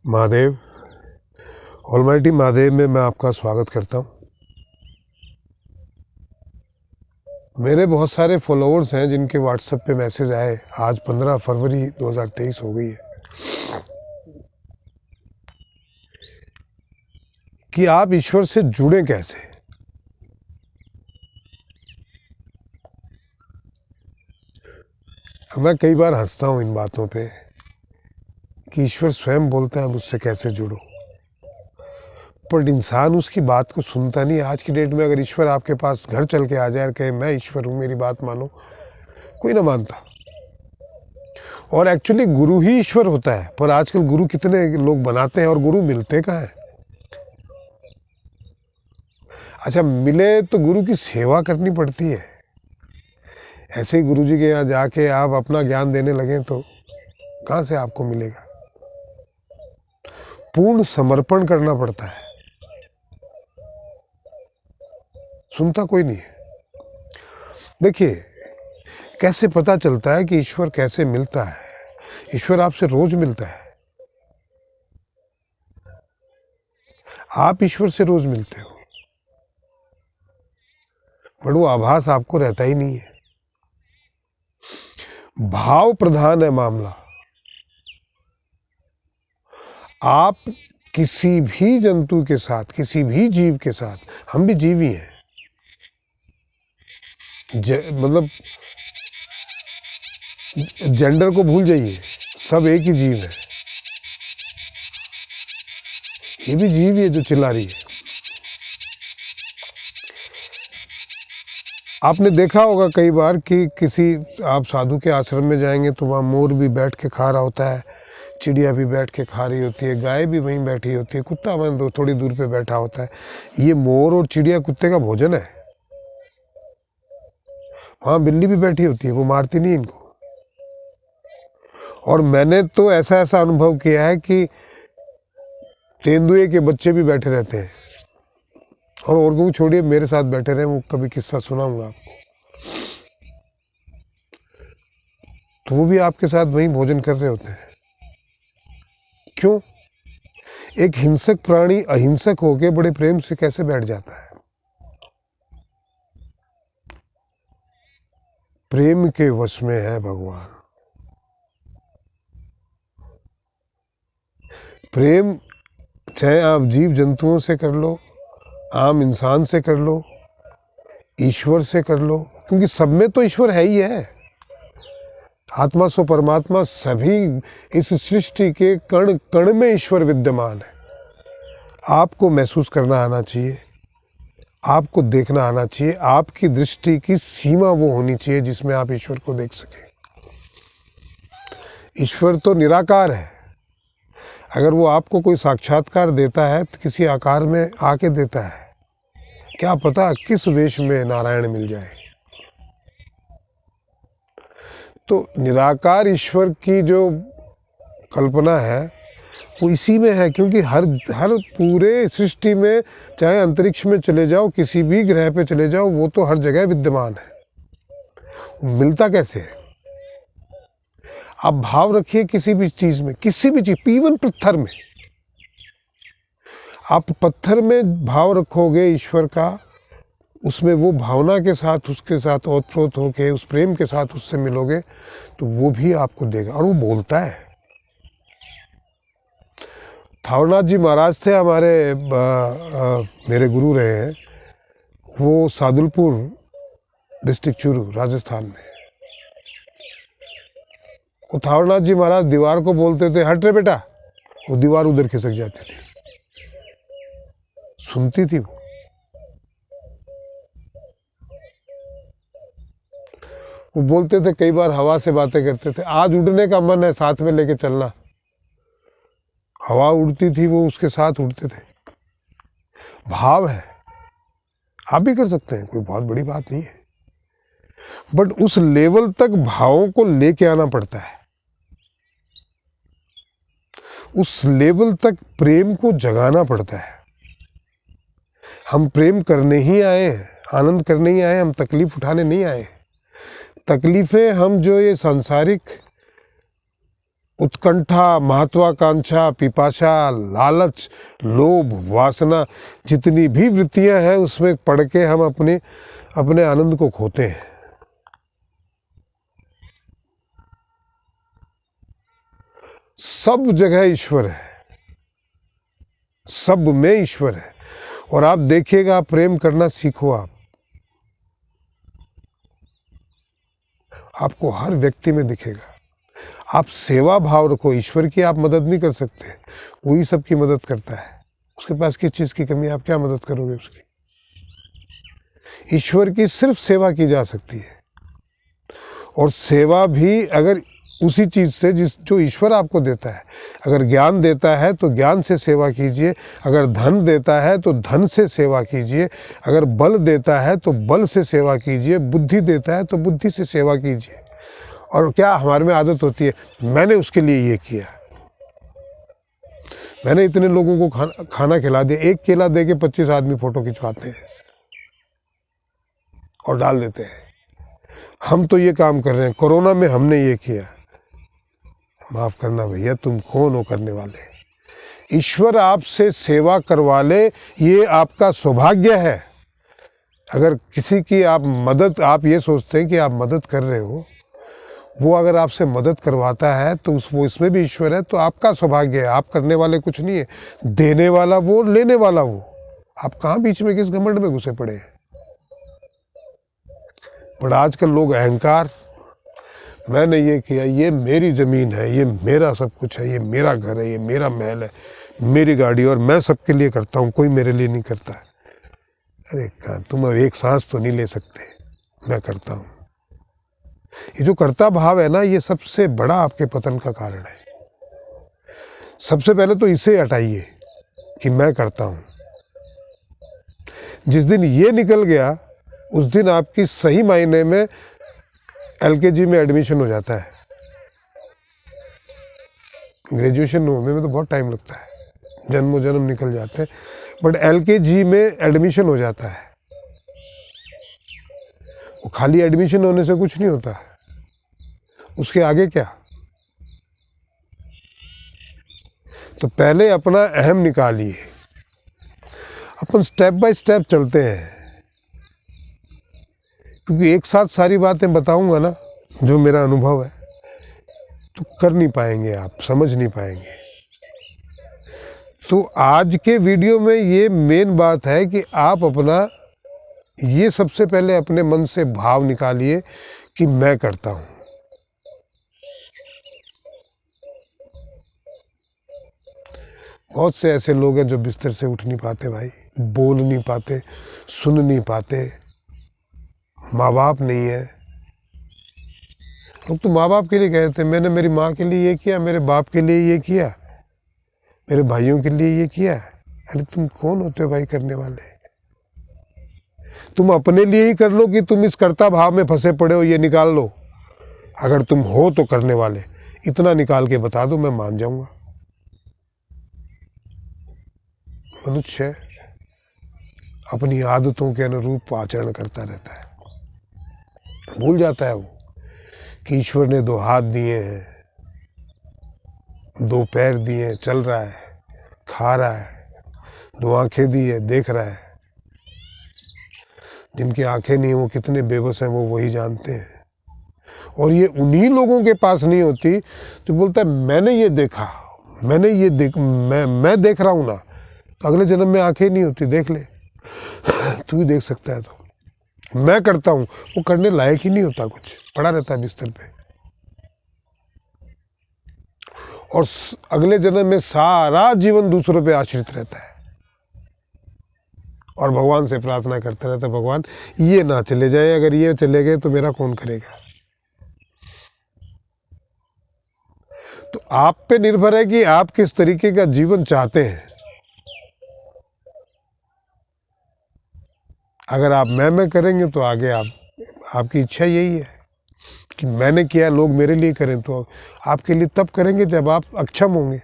Mahadev, almighty Mahadev में मैं आपका स्वागत करता हूँ। मेरे बहुत सारे फॉलोअर्स हैं जिनके व्हाट्सएप पे मैसेज आए। आज 15 फरवरी 2023 हो गई है कि आप ईश्वर से जुड़े कैसे। मैं कई बार हंसता हूँ इन बातों पे कि ईश्वर स्वयं बोलता है मुझसे कैसे जुड़ो, पर इंसान उसकी बात को सुनता नहीं। आज की डेट में अगर ईश्वर आपके पास घर चल के आ जाए और कहे मैं ईश्वर हूँ, मेरी बात मानो, कोई ना मानता। और एक्चुअली गुरु ही ईश्वर होता है, पर आजकल गुरु कितने लोग बनाते हैं और गुरु मिलते कहाँ हैं। अच्छा, मिले तो गुरु की सेवा करनी पड़ती है। ऐसे ही गुरु जी के यहाँ जाके आप अपना ज्ञान देने लगे तो कहाँ से आपको मिलेगा। पूर्ण समर्पण करना पड़ता है, सुनता कोई नहीं है। देखिए, कैसे पता चलता है कि ईश्वर कैसे मिलता है। ईश्वर आपसे रोज मिलता है, आप ईश्वर से रोज मिलते हो, पर वो आभास आपको रहता ही नहीं है। भाव प्रधान है मामला। आप किसी भी जंतु के साथ, किसी भी जीव के साथ, हम भी जीव ही हैं, मतलब जेंडर को भूल जाइए, सब एक ही जीव है। ये भी जीव ही है जो चिल्ला रही है। आपने देखा होगा कई बार कि किसी आप साधु के आश्रम में जाएंगे तो वहाँ मोर भी बैठ के खा रहा होता है, चिड़िया भी बैठ के खा रही होती है, गाय भी वहीं बैठी होती है, कुत्ता वहीं थोड़ी दूर पे बैठा होता है। ये मोर और चिड़िया कुत्ते का भोजन है। वहाँ बिल्ली भी बैठी होती है, वो मारती नहीं इनको। और मैंने तो ऐसा ऐसा अनुभव किया है कि तेंदुए के बच्चे भी बैठे रहते हैं, और को छोड़िए, मेरे साथ बैठे रहे। वो कभी किस्सा सुनाऊंगा आपको। तो वो भी आपके साथ वहीं भोजन कर रहे होते हैं। क्यों? एक हिंसक प्राणी अहिंसक होके बड़े प्रेम से कैसे बैठ जाता है। प्रेम के वश में है भगवान। प्रेम चाहे आप जीव जंतुओं से कर लो, आम इंसान से कर लो, ईश्वर से कर लो, क्योंकि सब में तो ईश्वर है ही है। आत्मा सो परमात्मा, सभी इस सृष्टि के कण कण में ईश्वर विद्यमान है। आपको महसूस करना आना चाहिए, आपको देखना आना चाहिए। आपकी दृष्टि की सीमा वो होनी चाहिए जिसमें आप ईश्वर को देख सकें। ईश्वर तो निराकार है। अगर वो आपको कोई साक्षात्कार देता है तो किसी आकार में आके देता है, क्या पता किस वेश में नारायण मिल जाए। तो निराकार ईश्वर की जो कल्पना है वो इसी में है, क्योंकि हर पूरे सृष्टि में, चाहे अंतरिक्ष में चले जाओ, किसी भी ग्रह पे चले जाओ, वो तो हर जगह विद्यमान है। मिलता कैसे है? आप भाव रखिए किसी भी चीज में, किसी भी चीज, इवन पत्थर में। आप पत्थर में भाव रखोगे ईश्वर का, उसमें वो भावना के साथ, उसके साथ ओतप्रोत होके, उस प्रेम के साथ उससे मिलोगे तो वो भी आपको देगा। और वो बोलता है। थावरनाथ जी महाराज थे हमारे, मेरे गुरु रहे हैं। वो सादुलपुर डिस्ट्रिक्ट चूरू राजस्थान में। वो थावरनाथ जी महाराज दीवार को बोलते थे, हट रे बेटा, वो दीवार उधर खिसक जाती थी, सुनती थी वो बोलते थे। कई बार हवा से बातें करते थे, आज उड़ने का मन है, साथ में लेके चलना। हवा उड़ती थी, वो उसके साथ उड़ते थे। भाव है, आप भी कर सकते हैं, कोई बहुत बड़ी बात नहीं है। बट उस लेवल तक भावों को लेके आना पड़ता है। उस लेवल तक प्रेम को जगाना पड़ता है। हम प्रेम करने ही आए हैं, आनंद करने ही आए, हम तकलीफ उठाने नहीं आए। तकलीफें हम जो ये सांसारिक उत्कंठा, महत्वाकांक्षा, पिपाशा, लालच, लोभ, वासना, जितनी भी वृत्तियां हैं उसमें पड़ के हम अपने अपने आनंद को खोते हैं। सब जगह ईश्वर है, सब में ईश्वर है। और आप देखिएगा, प्रेम करना सीखो आपको हर व्यक्ति में दिखेगा। आप सेवा भाव रखो, ईश्वर की आप मदद नहीं कर सकते, वही सबकी मदद करता है। उसके पास किस चीज़ की कमी है, आप क्या मदद करोगे उसकी? ईश्वर की सिर्फ सेवा की जा सकती है, और सेवा भी अगर उसी चीज़ से जो ईश्वर आपको देता है। अगर ज्ञान देता है तो ज्ञान से सेवा कीजिए, अगर धन देता है तो धन से सेवा कीजिए, अगर बल देता है तो बल से सेवा कीजिए, बुद्धि देता है तो बुद्धि से सेवा कीजिए। और क्या हमारे में आदत होती है, मैंने उसके लिए ये किया, मैंने इतने लोगों को खाना खिला दिया। एक केला दे के 25 आदमी फ़ोटो खिंचवाते हैं और डाल देते हैं, हम तो ये काम कर रहे हैं, कोरोना में हमने ये किया। माफ़ करना भैया, तुम कौन हो करने वाले? ईश्वर आपसे सेवा करवा ले, ये आपका सौभाग्य है। अगर किसी की आप मदद, आप ये सोचते हैं कि आप मदद कर रहे हो, वो अगर आपसे मदद करवाता है तो वो इसमें भी ईश्वर है, तो आपका सौभाग्य है। आप करने वाले कुछ नहीं है, देने वाला वो, लेने वाला वो। आप कहाँ बीच में किस घमंड में घुसे पड़े हैं? पर आजकल लोग अहंकार, मैंने ये किया, ये मेरी ज़मीन है, ये मेरा सब कुछ है, ये मेरा घर है, ये मेरा महल है, मेरी गाड़ी, और मैं सबके लिए करता हूँ, कोई मेरे लिए नहीं करता है। अरे कहाँ, तुम अब एक सांस तो नहीं ले सकते, मैं करता हूँ। ये जो कर्ता भाव है ना, ये सबसे बड़ा आपके पतन का कारण है। सबसे पहले तो इसे हटाइए कि मैं करता हूँ। जिस दिन ये निकल गया, उस दिन आपकी सही मायने में LKG में एडमिशन हो जाता है। ग्रेजुएशन होने में तो बहुत टाइम लगता है, जन्मों जन्म निकल जाते हैं, बट LKG में एडमिशन हो जाता है। वो खाली एडमिशन होने से कुछ नहीं होता, उसके आगे क्या? तो पहले अपना अहम निकालिए। अपन स्टेप बाय स्टेप चलते हैं, क्योंकि एक साथ सारी बातें बताऊंगा ना, जो मेरा अनुभव है, तो कर नहीं पाएंगे, आप समझ नहीं पाएंगे। तो आज के वीडियो में ये मेन बात है कि आप अपना ये सबसे पहले अपने मन से भाव निकालिए कि मैं करता हूँ। बहुत से ऐसे लोग हैं जो बिस्तर से उठ नहीं पाते भाई, बोल नहीं पाते, सुन नहीं पाते, माँ बाप नहीं है। लोग तो माँ बाप के लिए कहते हैं, मैंने मेरी माँ के लिए ये किया, मेरे बाप के लिए ये किया, मेरे भाइयों के लिए ये किया। अरे तुम कौन होते हो भाई करने वाले? तुम अपने लिए ही कर लो कि तुम इस कर्ता भाव में फंसे पड़े हो, ये निकाल लो। अगर तुम हो तो करने वाले, इतना निकाल के बता दो, मैं मान जाऊंगा। मनुष्य अपनी आदतों के अनुरूप आचरण करता रहता है, भूल जाता है वो कि ईश्वर ने 2 हाथ दिए हैं, 2 पैर दिए हैं, चल रहा है, खा रहा है, 2 आंखें दी है, देख रहा है। जिनकी आंखें नहीं, वो कितने बेबस हैं, वो वही जानते हैं। और ये उन्हीं लोगों के पास नहीं होती जो बोलता है मैंने ये देखा, मैंने ये मैं देख रहा हूँ ना। तो अगले जन्म में आंखें नहीं होती, देख ले तू भी देख सकता है। तो मैं करता हूँ, वो करने लायक ही नहीं होता, कुछ पड़ा रहता है बिस्तर पे। और अगले जन्म में सारा जीवन दूसरों पे आश्रित रहता है और भगवान से प्रार्थना करता रहता है, भगवान ये ना चले जाए, अगर ये चले गए तो मेरा कौन करेगा। तो आप पे निर्भर है कि आप किस तरीके का जीवन चाहते हैं। अगर आप मैं करेंगे तो आगे आपकी इच्छा यही है कि मैंने किया, लोग मेरे लिए करें, तो आपके लिए तब करेंगे जब आप अक्षम होंगे।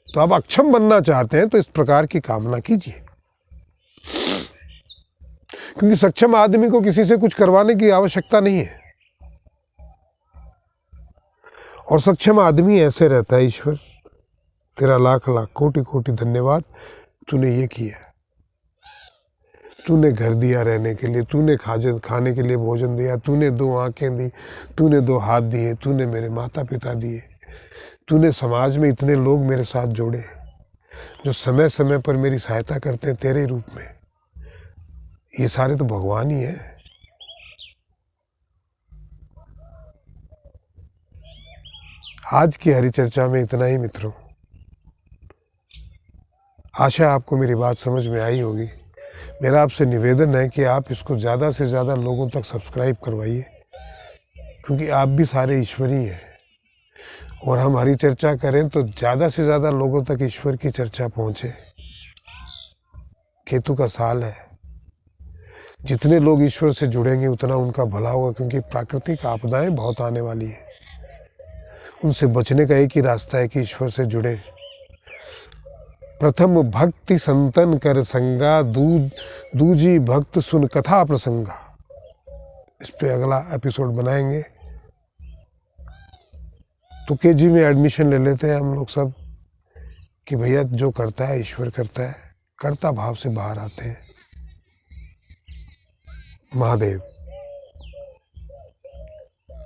तो आप अक्षम बनना चाहते हैं तो इस प्रकार की कामना कीजिए, क्योंकि सक्षम आदमी को किसी से कुछ करवाने की आवश्यकता नहीं है। और सक्षम आदमी ऐसे रहता है। ईश्वर तेरा लाख लाख कोटि कोटि धन्यवाद, तूने ये किया, तूने घर दिया रहने के लिए, तूने खाने के लिए भोजन दिया, तूने 2 आंखें दी, तूने 2 हाथ दिए, तूने मेरे माता पिता दिए, तूने समाज में इतने लोग मेरे साथ जोड़े जो समय समय पर मेरी सहायता करते हैं तेरे रूप में। ये सारे तो भगवान ही हैं। आज की हरि चर्चा में इतना ही मित्रों। आशा आपको मेरी बात समझ में आई होगी। मेरा आपसे निवेदन है कि आप इसको ज़्यादा से ज़्यादा लोगों तक सब्सक्राइब करवाइए, क्योंकि आप भी सारे ईश्वरी हैं और हम हरि चर्चा करें तो ज़्यादा से ज़्यादा लोगों तक ईश्वर की चर्चा पहुँचे। केतु का साल है, जितने लोग ईश्वर से जुड़ेंगे उतना उनका भला होगा, क्योंकि प्राकृतिक आपदाएं बहुत आने वाली है। उनसे बचने का एक ही रास्ता है कि ईश्वर से जुड़े। प्रथम भक्ति संतन कर संगा, दूजी भक्त सुन कथा प्रसंगा। इस पे अगला एपिसोड बनाएंगे। तो केजी में एडमिशन ले लेते हैं हम लोग सब कि भैया जो करता है ईश्वर करता है, कर्ता भाव से बाहर आते हैं। महादेव।